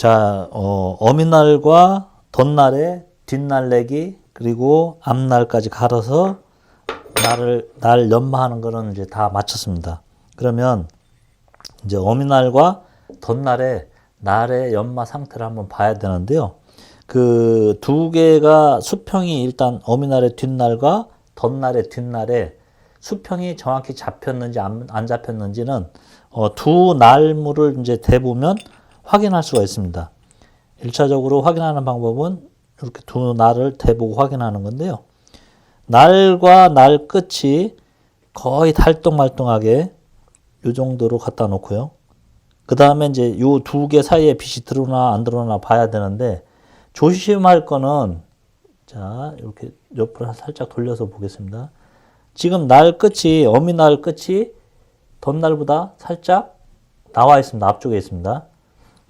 자, 어미날과 덧날에 뒷날내기 그리고 앞날까지 갈아서 날 연마하는 거는 이제 다 마쳤습니다. 그러면 이제 어미날과 덧날의 날의 연마 상태를 한번 봐야 되는데요. 그 두 개가 수평이 일단 어미날의 뒷날과 덧날의 뒷날에 수평이 정확히 잡혔는지 안 잡혔는지는 두 날물을 이제 대보면 확인할 수가 있습니다. 1차적으로 확인하는 방법은 이렇게 두 날을 대보고 확인하는 건데요. 날과 날 끝이 거의 달동말동하게 이 정도로 갖다 놓고요. 그 다음에 이제 이 두 개 사이에 빛이 들어오나 안 들어오나 봐야 되는데, 조심할 거는, 자, 이렇게 옆으로 살짝 돌려서 보겠습니다. 지금 날 끝이, 어미날 끝이 덧날보다 살짝 나와 있습니다. 앞쪽에 있습니다.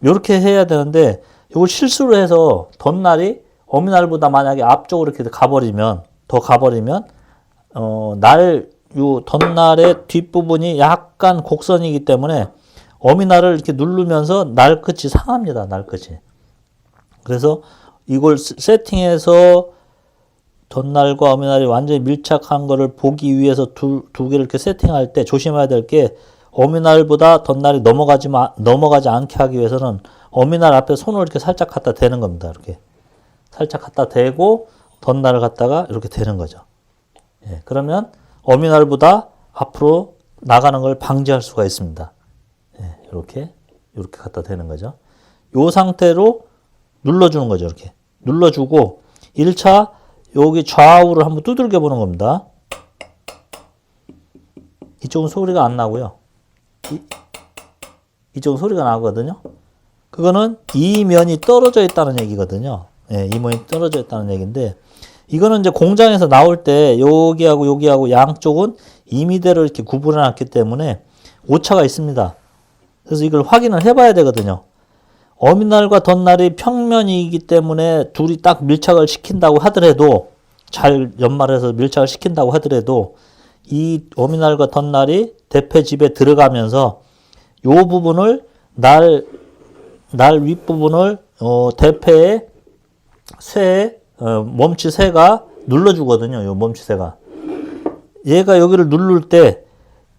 이렇게 해야 되는데, 이걸 실수로 해서 덧날이 어미날보다 만약에 앞쪽으로 이렇게 가버리면, 요 덧날의 뒷부분이 약간 곡선이기 때문에 어미날을 이렇게 누르면서 날 끝이 상합니다. 날 끝이. 그래서 이걸 세팅해서 덧날과 어미날이 완전히 밀착한 거를 보기 위해서 두 개를 이렇게 세팅할 때 조심해야 될 게, 어미날보다 덧날이 넘어가지 않게 하기 위해서는 어미날 앞에 손을 이렇게 살짝 갖다 대는 겁니다. 이렇게 살짝 갖다 대고 덧날을 갖다가 이렇게 대는 거죠. 예, 그러면 어미날보다 앞으로 나가는 걸 방지할 수가 있습니다. 예, 이렇게 갖다 대는 거죠. 이 상태로 눌러주는 거죠. 이렇게 눌러주고 1차 여기 좌우를 한번 두들겨 보는 겁니다. 이쪽은 소리가 안 나고요. 이쪽은 소리가 나거든요. 그거는 이 면이 떨어져 있다는 얘기거든요. 예, 이 면이 떨어져 있다는 얘기인데, 이거는 이제 공장에서 나올 때 여기하고 양쪽은 임의대로 이렇게 구분해 놨기 때문에 오차가 있습니다. 그래서 이걸 확인을 해봐야 되거든요. 어미날과 덧날이 평면이기 때문에 둘이 딱 밀착을 시킨다고 하더라도, 잘 연말해서 밀착을 시킨다고 하더라도, 이 어미날과 덧날이 대패 집에 들어가면서 요 부분을 날 윗부분을 대패의 멈치쇠가 눌러주거든요. 요 멈치쇠가. 얘가 여기를 누를 때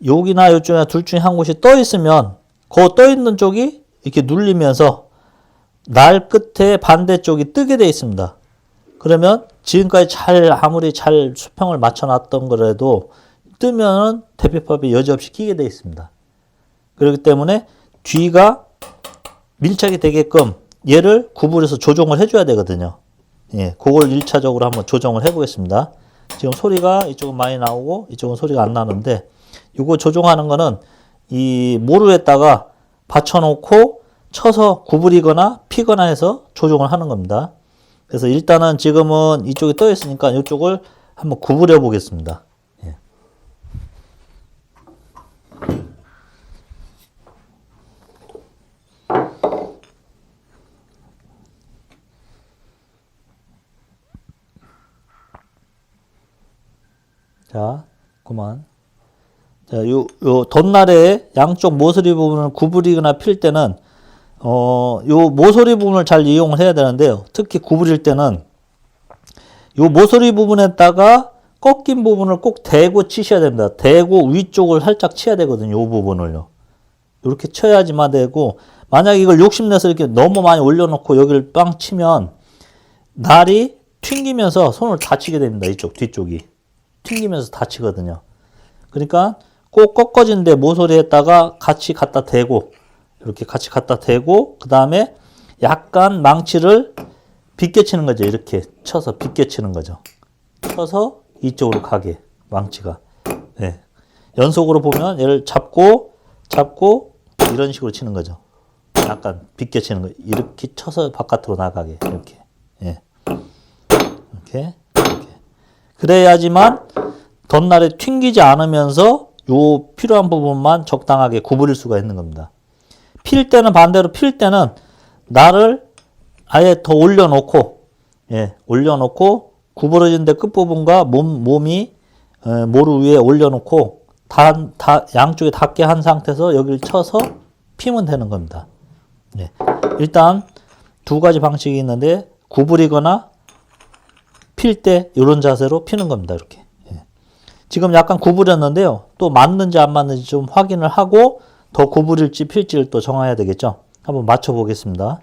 여기나 이쪽이나 둘 중에 한 곳이 떠 있으면 그 떠 있는 쪽이 이렇게 눌리면서 날 끝에 반대쪽이 뜨게 돼 있습니다. 그러면 지금까지 아무리 잘 수평을 맞춰놨던 거라도 뜨면은 대패팝이 여지없이 끼게 돼 있습니다. 그렇기 때문에 뒤가 밀착이 되게끔 얘를 구부려서 조정을 해줘야 되거든요. 예, 그걸 1차적으로 한번 조정을 해보겠습니다. 지금 소리가 이쪽은 많이 나오고 이쪽은 소리가 안 나는데, 이거 조정하는 거는 이 모루에다가 받쳐놓고 쳐서 구부리거나 피거나 해서 조정을 하는 겁니다. 그래서 일단은 지금은 이쪽이 떠 있으니까 이쪽을 한번 구부려 보겠습니다. 예. 자, 그만. 자, 요 덧날의 양쪽 모서리 부분을 구부리거나 필 때는, 요 모서리 부분을 잘 이용을 해야 되는데요. 특히 구부릴 때는 요 모서리 부분에다가 꺾인 부분을 꼭 대고 치셔야 됩니다. 대고 위쪽을 살짝 치야 되거든요. 요 부분을요. 이렇게 쳐야지만 되고, 만약에 이걸 욕심내서 이렇게 너무 많이 올려놓고 여기를 빵 치면 날이 튕기면서 손을 다치게 됩니다. 이쪽, 뒤쪽이. 튕기면서 다치거든요. 그러니까 꼭 꺾어진 데 모서리에다가 같이 갖다 대고, 이렇게 같이 갖다 대고, 그 다음에 약간 망치를 빗겨치는 거죠. 이렇게 쳐서 빗겨치는 거죠. 쳐서 이쪽으로 가게, 망치가. 네. 연속으로 보면 얘를 잡고 이런 식으로 치는 거죠. 약간 빗겨치는 거. 이렇게 쳐서 바깥으로 나가게. 이렇게. 예. 이렇게. 그래야지만 덧날에 튕기지 않으면서 요 필요한 부분만 적당하게 구부릴 수가 있는 겁니다. 필 때는 반대로 날을 아예 더 올려놓고, 예, 올려놓고 구부러진 데 끝부분과 몸이 모루 위에 올려놓고 양쪽에 닿게 한 상태에서 여기를 쳐서 피면 되는 겁니다. 예. 일단 두 가지 방식이 있는데 구부리거나 필 때 이런 자세로 피는 겁니다. 이렇게. 예. 지금 약간 구부렸는데요. 또 맞는지 안 맞는지 좀 확인을 하고 더 구부릴지 필지를 또 정해야 되겠죠. 한번 맞춰 보겠습니다.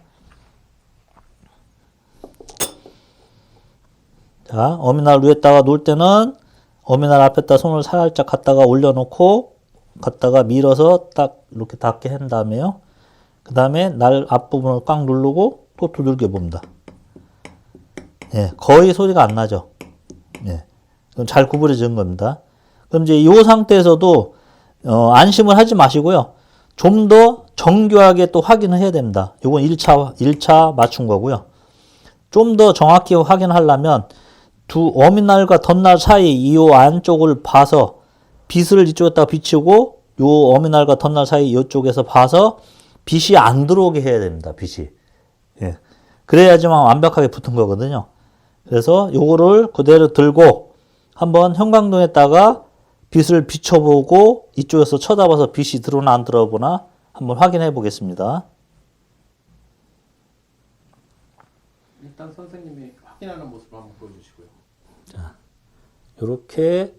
자, 어미날 위에다가 놓을 때는 어미날 앞에다 손을 살짝 갖다가 올려놓고 갖다가 밀어서 딱 이렇게 닿게 한 다음에요. 그 다음에 날 앞부분을 꽉 누르고 또 두들겨 봅니다. 예, 거의 소리가 안 나죠. 예, 그럼 잘 구부러지는 겁니다. 그럼 이제 이 상태에서도 안심을 하지 마시고요. 좀 더 정교하게 또 확인을 해야 됩니다. 이건 1차 맞춘 거고요. 좀 더 정확히 확인하려면 두 어미날과 덧날 사이 이 안쪽을 봐서 빛을 이쪽에다가 비추고 요 어미날과 덧날 사이 이쪽에서 봐서 빛이 안 들어오게 해야 됩니다. 빛이. 예. 그래야지만 완벽하게 붙은 거거든요. 그래서 요거를 그대로 들고 한번 형광등에다가 빛을 비춰보고 이쪽에서 쳐다봐서 빛이 들어오나 안 들어오나 한번 확인해 보겠습니다. 일단 선생님이 확인하는 모습을 한번 보여주시고요. 자, 요렇게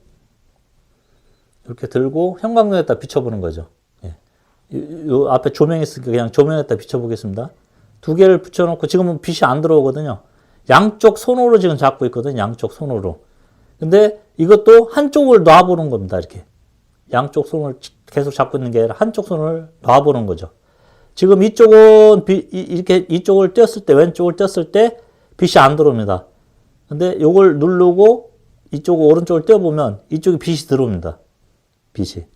들고 형광등에다 비춰보는 거죠. 예. 요 앞에 조명이 있으니까 그냥 조명에다 비춰보겠습니다. 두 개를 붙여놓고 지금은 빛이 안 들어오거든요. 양쪽 손으로 지금 잡고 있거든요. 양쪽 손으로. 근데 이것도 한쪽을 놔보는 겁니다. 이렇게. 양쪽 손을 계속 잡고 있는 게 아니라 한쪽 손을 놔보는 거죠. 지금 이쪽은 이렇게 이쪽을 띄었을 때, 왼쪽을 띄었을 때 빛이 안 들어옵니다. 근데 이걸 누르고 이쪽 오른쪽을 띄워보면 이쪽에 빛이 들어옵니다. 빛이.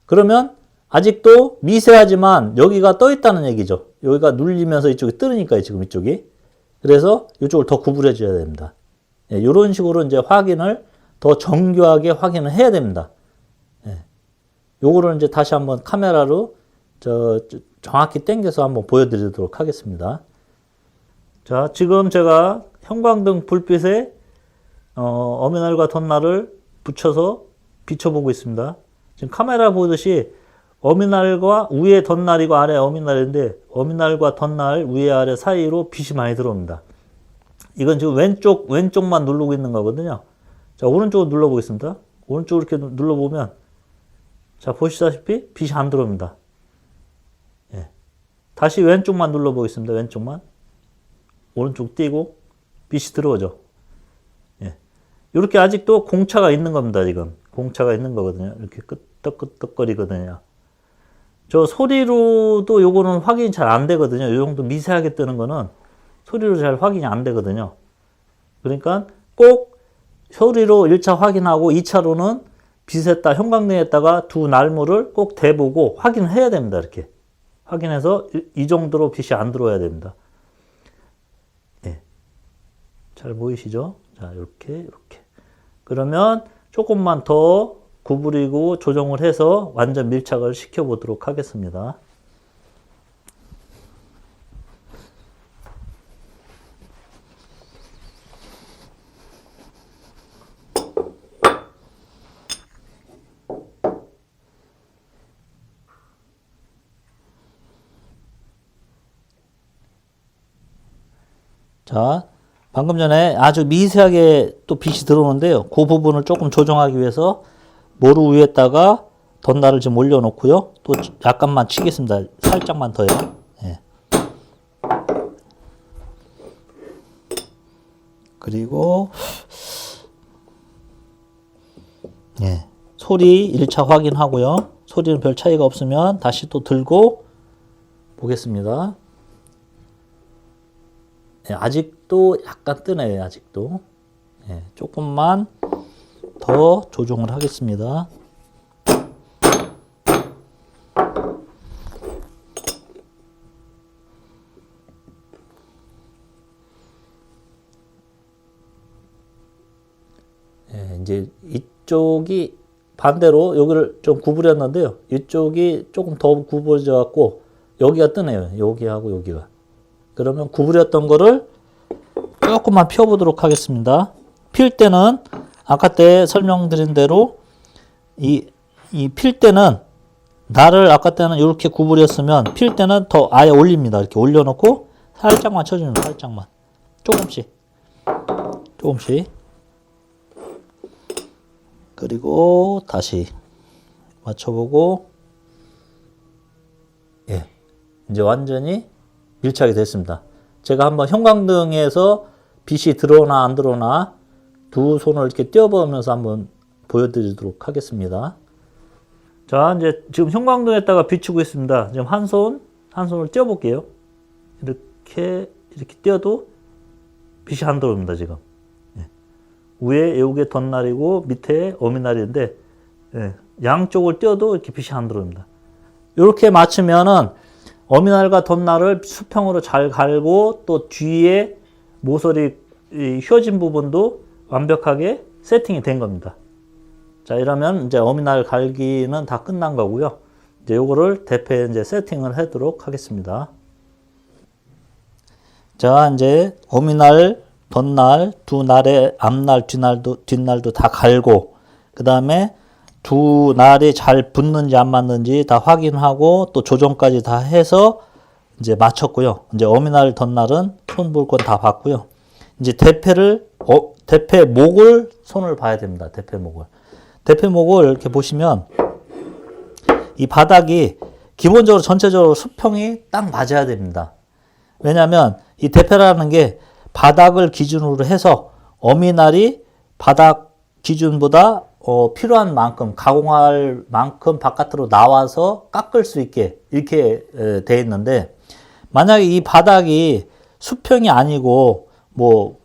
그러면 아직도 미세하지만 여기가 떠 있다는 얘기죠. 여기가 눌리면서 이쪽이 뜨니까요. 지금 이쪽이. 그래서 이쪽을 더 구부려 줘야 됩니다. 예, 이런 식으로 이제 확인을 더 정교하게 확인을 해야 됩니다. 예. 요거를 이제 다시 한번 카메라로 정확히 당겨서 한번 보여드리도록 하겠습니다. 자, 지금 제가 형광등 불빛에 어미날과 덧날을 붙여서 비춰보고 있습니다. 지금 카메라 보듯이 어미날과 위에 덧날이고 아래 어미날인데 어미날과 덧날 위에 아래 사이로 빛이 많이 들어옵니다. 이건 지금 왼쪽만 누르고 있는 거거든요. 자, 오른쪽을 눌러보겠습니다. 오른쪽을 이렇게 눌러보면 자, 보시다시피 빛이 안 들어옵니다. 예. 다시 왼쪽만 눌러보겠습니다. 왼쪽만. 오른쪽 띄고 빛이 들어오죠. 예. 이렇게 아직도 공차가 있는 겁니다. 지금 공차가 있는 거거든요. 이렇게 끄떡끄떡거리거든요. 저 소리로도 요거는 확인이 잘 안 되거든요. 요 정도 미세하게 뜨는 거는 소리로 잘 확인이 안 되거든요. 그러니까 꼭 소리로 1차 확인하고 2차로는 빛에다 형광등에다가 두 날물을 꼭 대보고 확인을 해야 됩니다. 이렇게 확인해서 이 정도로 빛이 안 들어와야 됩니다. 예. 잘 보이시죠? 자, 이렇게 그러면 조금만 더 구부리고 조정을 해서 완전 밀착을 시켜 보도록 하겠습니다. 자, 방금 전에 아주 미세하게 또 빛이 들어오는데요. 그 부분을 조금 조정하기 위해서 모루 위에다가 덧날을 좀 올려놓고요. 또 약간만 치겠습니다. 살짝만 더요. 예. 그리고 예. 소리 1차 확인하고요. 소리는 별 차이가 없으면 다시 또 들고 보겠습니다. 예, 아직도 약간 뜨네요. 아직도. 예, 조금만 더 조정을 하겠습니다. 예, 이제 이쪽이 반대로 여기를 좀 구부렸는데요. 이쪽이 조금 더 구부러져 갖고 여기가 뜨네요. 여기하고 여기가. 그러면 구부렸던 거를 조금만 펴보도록 하겠습니다. 필 때는 아까 때 설명드린 대로 이 필 때는 날을 아까 때는 이렇게 구부렸으면 필 때는 더 아예 올립니다. 이렇게 올려놓고 살짝만 쳐주는 거예요. 살짝만. 조금씩. 그리고 다시 맞춰보고, 예, 이제 완전히 밀착이 됐습니다. 제가 한번 형광등에서 빛이 들어오나 안 들어오나 두 손을 이렇게 띄워보면서 한번 보여드리도록 하겠습니다. 자, 이제 지금 형광등에다가 비추고 있습니다. 지금 한 손을 띄워볼게요. 이렇게 띄워도 빛이 안 들어옵니다, 지금. 예. 위에 요게 덧날이고 밑에 어미날인데, 예, 양쪽을 띄워도 이렇게 빛이 안 들어옵니다. 이렇게 맞추면은 어미날과 덧날을 수평으로 잘 갈고 또 뒤에 모서리 휘어진 부분도 완벽하게 세팅이 된 겁니다. 자, 이러면 이제 어미날 갈기는 다 끝난 거고요. 이제 요거를 대패에 이제 세팅을 하도록 하겠습니다. 자, 이제 어미날, 덧날, 두 날의 앞날, 뒷날도 다 갈고, 그 다음에 두 날이 잘 붙는지 안 맞는지 다 확인하고 또 조정까지 다 해서 이제 맞췄고요. 이제 어미날, 덧날은 손 볼 건 다 봤고요. 이제 대패 목을 손을 봐야 됩니다. 대패 목을 이렇게 보시면 이 바닥이 기본적으로 전체적으로 수평이 딱 맞아야 됩니다. 왜냐하면 이 대패라는 게 바닥을 기준으로 해서 어미날이 바닥 기준보다 필요한 만큼 가공할 만큼 바깥으로 나와서 깎을 수 있게 이렇게 돼 있는데, 만약에 이 바닥이 수평이 아니고 뭐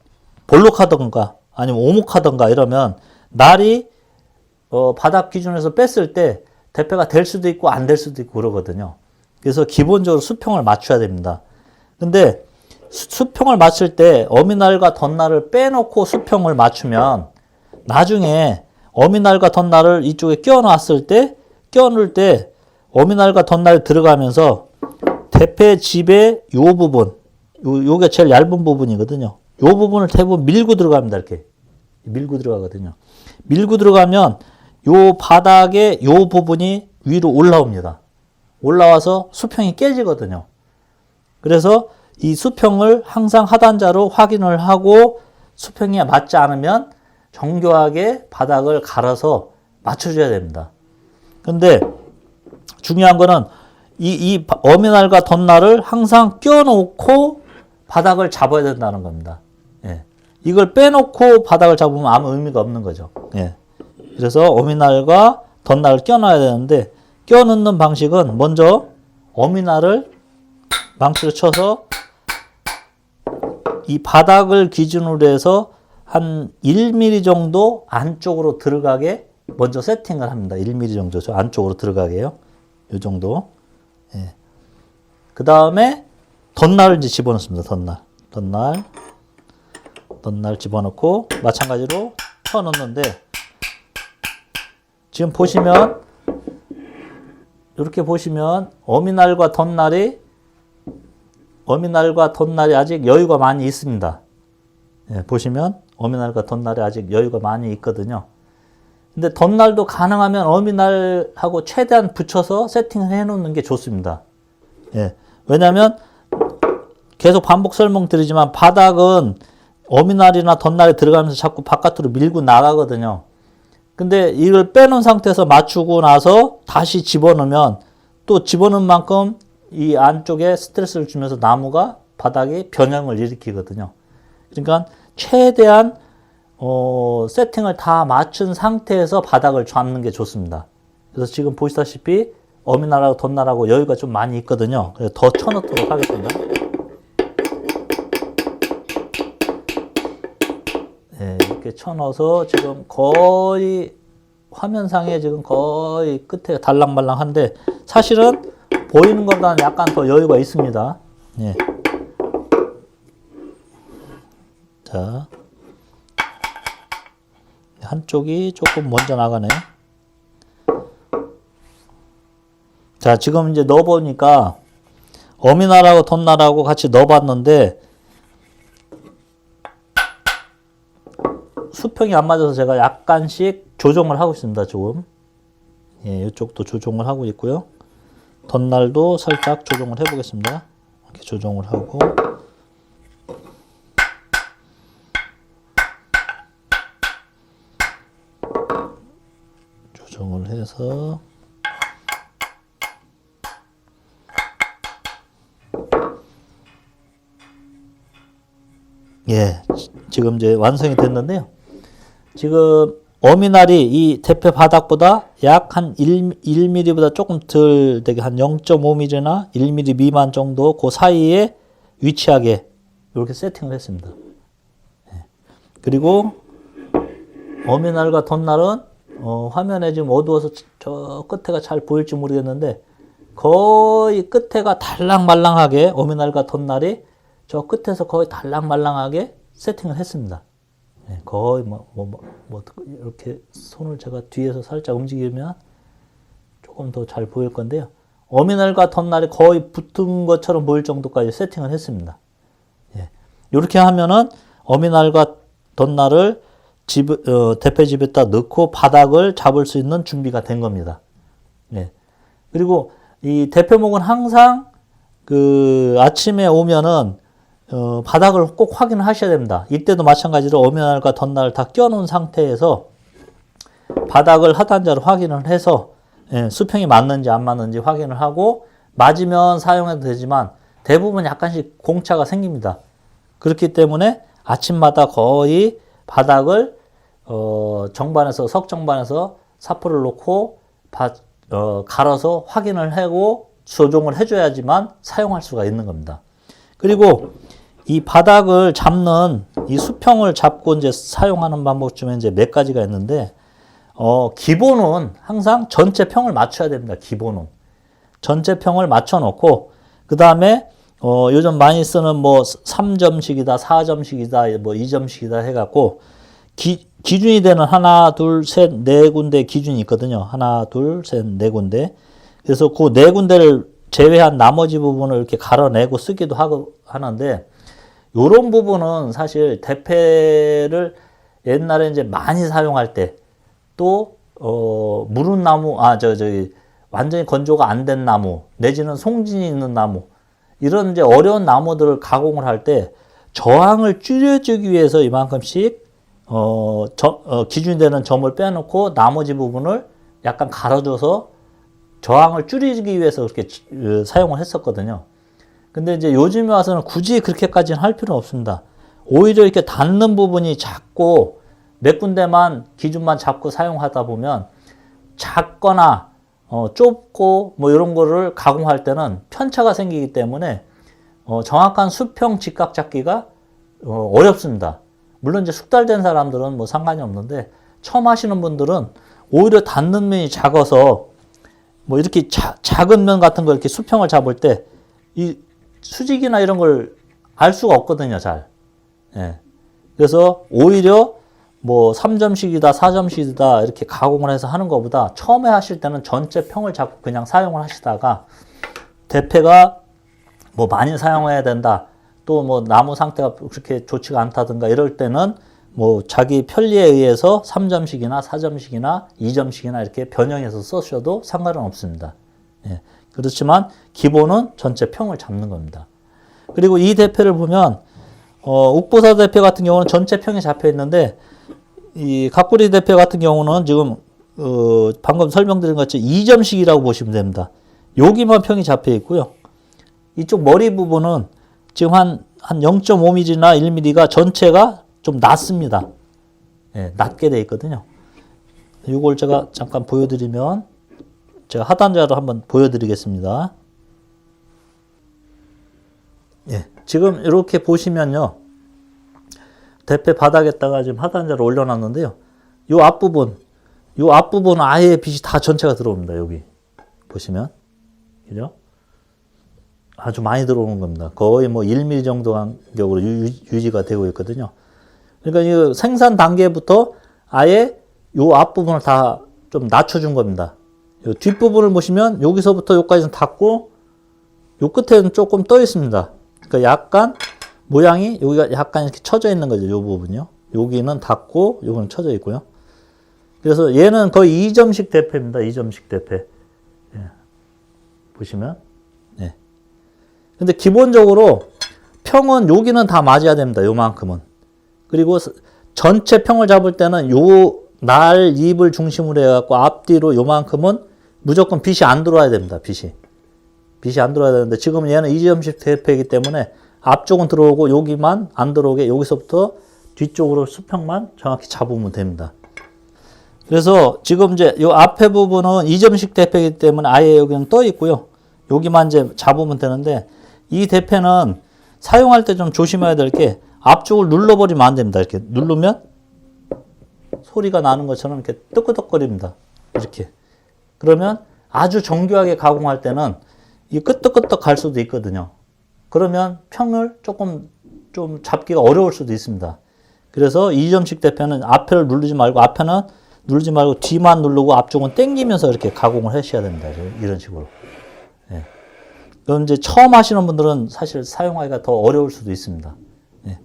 볼록하던가 아니면 오목하던가 이러면 날이 바닥 기준에서 뺐을 때 대패가 될 수도 있고 안 될 수도 있고 그러거든요. 그래서 기본적으로 수평을 맞춰야 됩니다. 근데 수평을 맞출 때 어미날과 덧날을 빼놓고 수평을 맞추면 나중에 어미날과 덧날을 이쪽에 끼워넣을 때 어미날과 덧날이 들어가면서 대패 집의 요 부분, 요게 제일 얇은 부분이거든요. 요 부분을 대부분 밀고 들어갑니다. 이렇게 밀고 들어가거든요. 밀고 들어가면 요 바닥의 요 부분이 위로 올라옵니다. 올라와서 수평이 깨지거든요. 그래서 이 수평을 항상 하단자로 확인을 하고 수평이 맞지 않으면 정교하게 바닥을 갈아서 맞춰줘야 됩니다. 근데 중요한 거는 이 어미날과 덧날을 항상 껴놓고 바닥을 잡아야 된다는 겁니다. 예. 이걸 빼놓고 바닥을 잡으면 아무 의미가 없는 거죠. 예. 그래서 어미날과 덧날을 껴놔야 되는데, 껴넣는 방식은 먼저 어미날을 망치로 쳐서 이 바닥을 기준으로 해서 한 1mm 정도 안쪽으로 들어가게 먼저 세팅을 합니다. 1mm 정도 저 안쪽으로 들어가게요. 이 정도. 예. 그 다음에 덧날을 이제 집어넣습니다. 덧날 집어넣고 마찬가지로 쳐넣는데, 지금 보시면 이렇게 보시면 어미날과 덧날이 아직 여유가 많이 있습니다. 예, 보시면 어미날과 덧날이 아직 여유가 많이 있거든요. 근데 덧날도 가능하면 어미날하고 최대한 붙여서 세팅을 해 놓는 게 좋습니다. 예, 왜냐하면 계속 반복 설명드리지만 바닥은 어미날이나 덧날이 들어가면서 자꾸 바깥으로 밀고 나가거든요. 근데 이걸 빼놓은 상태에서 맞추고 나서 다시 집어넣으면 또 집어넣은 만큼 이 안쪽에 스트레스를 주면서 나무가 바닥에 변형을 일으키거든요. 그러니까 최대한 세팅을 다 맞춘 상태에서 바닥을 잡는 게 좋습니다. 그래서 지금 보시다시피 어미날하고 덧날하고 여유가 좀 많이 있거든요. 그래서 더 쳐넣도록 하겠습니다. 네, 이렇게 쳐넣어서 지금 거의 화면상에 지금 거의 끝에 달랑말랑한데 사실은 보이는 것보다는 약간 더 여유가 있습니다. 예. 자, 한쪽이 조금 먼저 나가네. 자, 지금 이제 넣어보니까 어미날하고 덧날하고 같이 넣어봤는데 수평이 안 맞아서 제가 약간씩 조정을 하고 있습니다. 조금. 예, 이쪽도 조정을 하고 있고요. 덧날도 살짝 조정을 해보겠습니다. 이렇게 조정을 하고 해서 예, 지금 이제 완성이 됐는데요. 지금 어미날이 이 대패 바닥보다 약 한 1mm보다 조금 덜 되게 한 0.5mm나 1mm 미만 정도 그 사이에 위치하게 이렇게 세팅을 했습니다. 예. 그리고 어미날과 덧날은 화면에 지금 어두워서 저 끝에가 잘 보일지 모르겠는데 거의 끝에가 달랑말랑하게 어미날과 덧날이 저 끝에서 거의 달랑말랑하게 세팅을 했습니다. 네, 거의 이렇게 손을 제가 뒤에서 살짝 움직이면 조금 더 잘 보일 건데요. 어미날과 덧날이 거의 붙은 것처럼 보일 정도까지 세팅을 했습니다. 예. 이렇게 하면은 어미날과 덧날을 대패집에다 넣고 바닥을 잡을 수 있는 준비가 된 겁니다. 예. 그리고 이 대패목은 항상 그 아침에 오면은 바닥을 꼭 확인을 하셔야 됩니다. 이때도 마찬가지로 어미날과 덧날을 다 껴놓은 상태에서 바닥을 하단자로 확인을 해서 수평이 맞는지 안 맞는지 확인을 하고 맞으면 사용해도 되지만 대부분 약간씩 공차가 생깁니다. 그렇기 때문에 아침마다 거의 바닥을 정반에서 석정반에서 사포를 놓고 갈아서 확인을 하고 조정을 해줘야지만 사용할 수가 있는 겁니다. 그리고 이 바닥을 잡는 이 수평을 잡고 이제 사용하는 방법 중에 이제 몇 가지가 있는데, 기본은 항상 전체 평을 맞춰야 됩니다. 기본은. 전체 평을 맞춰 놓고, 그 다음에, 요즘 많이 쓰는 뭐 3점씩이다, 4점씩이다, 뭐 2점씩이다 해갖고, 기준이 되는 하나, 둘, 셋, 네 군데 기준이 있거든요. 하나, 둘, 셋, 네 군데. 그래서 그 네 군데를 제외한 나머지 부분을 이렇게 갈아내고 쓰기도 하는데, 요런 부분은 사실 대패를 옛날에 이제 많이 사용할 때, 또, 무른 나무, 완전히 건조가 안 된 나무, 내지는 송진이 있는 나무, 이런 이제 어려운 나무들을 가공을 할 때 저항을 줄여주기 위해서 이만큼씩, 기준이 되는 점을 빼놓고 나머지 부분을 약간 갈아줘서 저항을 줄이기 위해서 그렇게 사용을 했었거든요. 근데 이제 요즘에 와서는 굳이 그렇게까지는 할 필요는 없습니다. 오히려 이렇게 닿는 부분이 작고 몇 군데만 기준만 잡고 사용하다 보면 작거나 좁고 뭐 이런 거를 가공할 때는 편차가 생기기 때문에 정확한 수평 직각 잡기가 어렵습니다. 물론 이제 숙달된 사람들은 뭐 상관이 없는데 처음 하시는 분들은 오히려 닿는 면이 작아서 뭐 이렇게 작은 면 같은 거 이렇게 수평을 잡을 때 이 수직이나 이런 걸 알 수가 없거든요, 잘. 예. 그래서 오히려 뭐 3점씩이다, 4점씩이다 이렇게 가공을 해서 하는 것보다 처음에 하실 때는 전체 평을 잡고 그냥 사용을 하시다가 대패가 뭐 많이 사용해야 된다. 또 뭐 나무 상태가 그렇게 좋지가 않다든가 이럴 때는 뭐 자기 편리에 의해서 3점씩이나 4점씩이나 2점씩이나 이렇게 변형해서 쓰셔도 상관은 없습니다. 예. 그렇지만 기본은 전체 평을 잡는 겁니다. 그리고 이 대패를 보면 옥보사 대패 같은 경우는 전체 평이 잡혀 있는데 이 각구리 대패 같은 경우는 지금 방금 설명드린 것처럼 2점씩이라고 보시면 됩니다. 여기만 평이 잡혀 있고요. 이쪽 머리 부분은 지금 한 0.5mm나 1mm가 전체가 좀 낮습니다. 예, 낮게 돼 있거든요. 이걸 제가 잠깐 보여드리면 제가 하단자로 한번 보여드리겠습니다. 예, 지금 이렇게 보시면요. 대패 바닥에다가 지금 하단자를 올려놨는데요. 요 앞부분 아예 빛이 다 전체가 들어옵니다. 여기 보시면 그죠? 아주 많이 들어오는 겁니다. 거의 뭐 1mm 정도 간격으로 유지가 되고 있거든요. 그러니까 이 생산 단계부터 아예 요 앞부분을 다 좀 낮춰준 겁니다. 요 뒷부분을 보시면 여기서부터 여기까지는 닿고 요 끝에는 조금 떠 있습니다. 그러니까 약간 모양이 여기가 약간 이렇게 쳐져 있는 거죠. 요 부분요. 여기는 닿고 요거는 쳐져 있고요. 그래서 얘는 거의 2점식 대패입니다. 2점식 대패. 예. 보시면. 예. 근데 기본적으로 평은 여기는 다 맞아야 됩니다. 요만큼은. 그리고 전체 평을 잡을 때는 요 날 입을 중심으로 해갖고 앞뒤로 요만큼은 무조건 빛이 안 들어와야 됩니다. 빛이 안 들어와야 되는데 지금 얘는 2점식 대패이기 때문에 앞쪽은 들어오고 여기만 안 들어오게 여기서부터 뒤쪽으로 수평만 정확히 잡으면 됩니다. 그래서 지금 이제 요 앞에 부분은 2점식 대패이기 때문에 아예 여기는 떠 있고요. 여기만 이제 잡으면 되는데 이 대패는 사용할 때 좀 조심해야 될 게 앞쪽을 눌러버리면 안 됩니다. 이렇게 누르면 소리가 나는 것처럼 이렇게 뜨끄덕거립니다. 이렇게. 그러면 아주 정교하게 가공할 때는 이 끄떡끄떡 갈 수도 있거든요. 그러면 평을 조금 좀 잡기가 어려울 수도 있습니다. 그래서 2점식 대패는 앞에를 누르지 말고 앞에는 누르지 말고 뒤만 누르고 앞쪽은 당기면서 이렇게 가공을 하셔야 됩니다. 이런 식으로. 예. 그럼 이제 처음 하시는 분들은 사실 사용하기가 더 어려울 수도 있습니다. 예.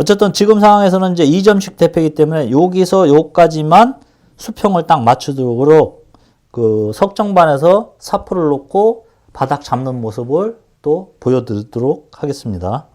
어쨌든 지금 상황에서는 이제 2점식 대패이기 때문에 여기서 여기까지만 수평을 딱 맞추도록 그 석정반에서 사포를 놓고 바닥 잡는 모습을 또 보여드리도록 하겠습니다.